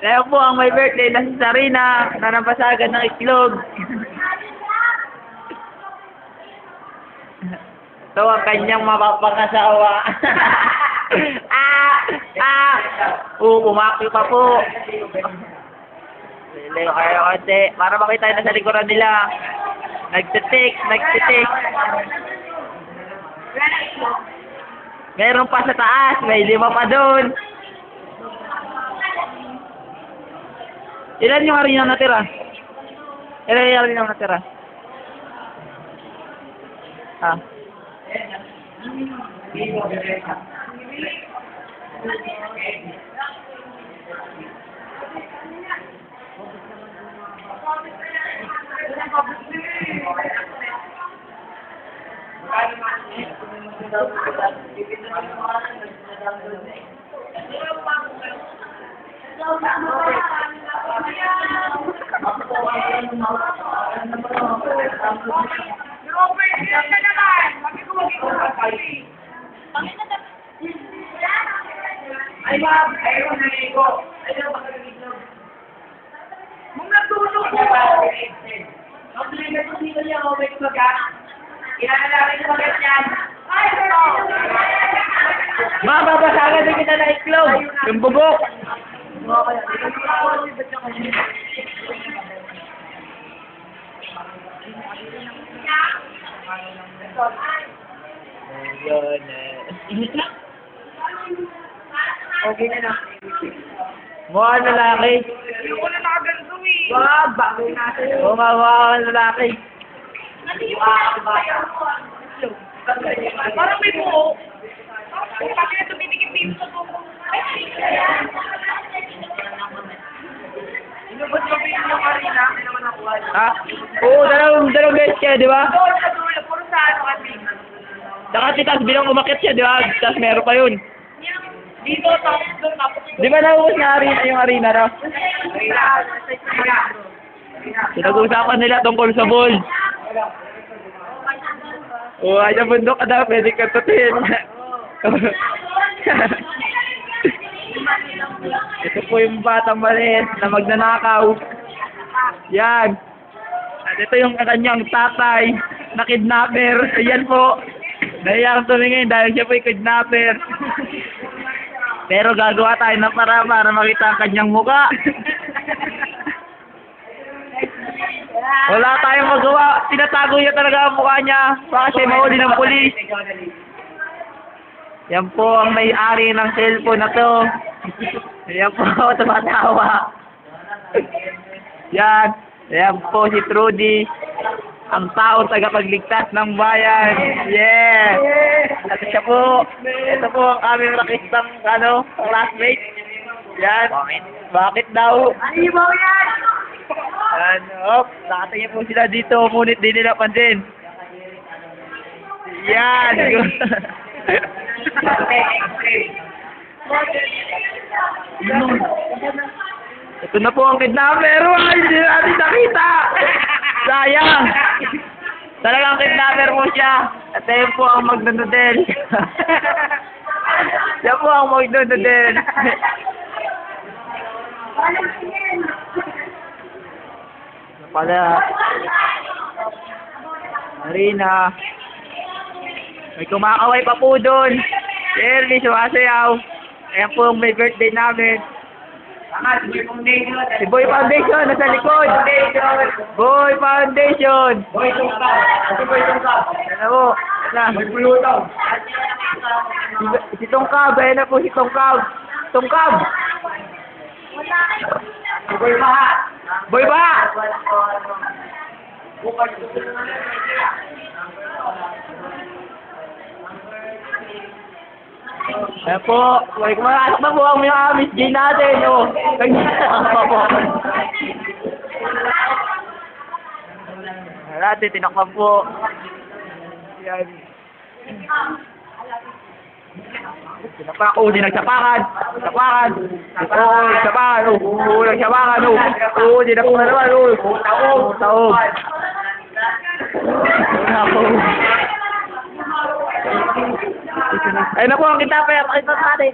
Kaya po ang may birthday na si Sarina na nabasagan ng itlog. Ito ang kanyang mapapangasawa. Umaki pa po. Lilo kayo kasi para makita na sa likuran nila. Nagtitik. Meron pa sa taas, may 5 pa doon. Ilan yung harina natira? Ilan yung harina natira? Ah. Ay, ma'am, ayaw na ligo. Ayaw ba ka ligo? Mung natulog ko ba? Ang ligo dito niya, may kumaga. Ilalagay ko agad yan. Ay, ito! Mababasagan din kita na itlog. Yung bubok. Okay na lang. Mukha ng lalaki. Hindi ko na nakaganto eh. Wag, bagay natin. Oo nga, mukha ng lalaki. Parang may buo. Bakit na tumitikip-tipip sa buko? Inubot mo ba yung harina? Hindi naman nakuha. Ha? Oo, dalawang beses siya, di ba? Doon sa dulo, puro sa ano kasi. Saka titas bilang umakit siya, di ba? Tapos meron pa yun. Dito, tapos doon, tapos Di ba naubos na yung harina na? Pinag-uusapan nila tungkol sa ball. Oo, ayan bundok ka daw, pwede ka tutin. Ito po yung batang maliit na magnanakaw. Yan. At ito yung kanyang tatay na kidnapper. Ayan po. Nahiyang tumingin dahil siya po yung kidnapper. Pero gagawa tayo ng para makita ang kanyang muka. Wala tayong magawa. Tinatago niya talaga ang mukha niya. Baka siya mahuli ng pulis. Yan po ang may-ari ng cellphone na to. Yan po, tumatawa. Yan. Yan po si Trudy. Ang taong tagapagligtas ng bayan. Yeah! At siya po, ito po ang aming rakistang classmate. Yan. Bakit daw? Alibaw yan! Yan. Nakatingin po sila dito. Ngunit di nila pansin. Yan. Ito na po ang kidnapper. Ay, hindi natin nakita. Sayang. Talagang kidnapper po siya. At ayun po ang magnanodel. Siya po ang magnanodel. Pala. Marina. May kumakaway pa po doon. Si Ernie, sumasayaw. Ayan po ang may birthday namin. Si Boy Foundation, nasa likod. Boy Foundation. Boy Tungkab. Boy Tungkab. Ano po? Boy Pulutaw. Si Tungkab. Ayan na po si Tungkab. Tungkab. Boy Baha. Boy ba? Ayan po. May kumakasok na po ang mga Miss J natin. Kanya pa po. Natin, tinakpan po. Yan. Sinapak, di nagsapakan. Sapakan. Nagsapakan. Nagsapakan. Di na po na naman. Taog. Ay na po ang kita pa. Pakita natin.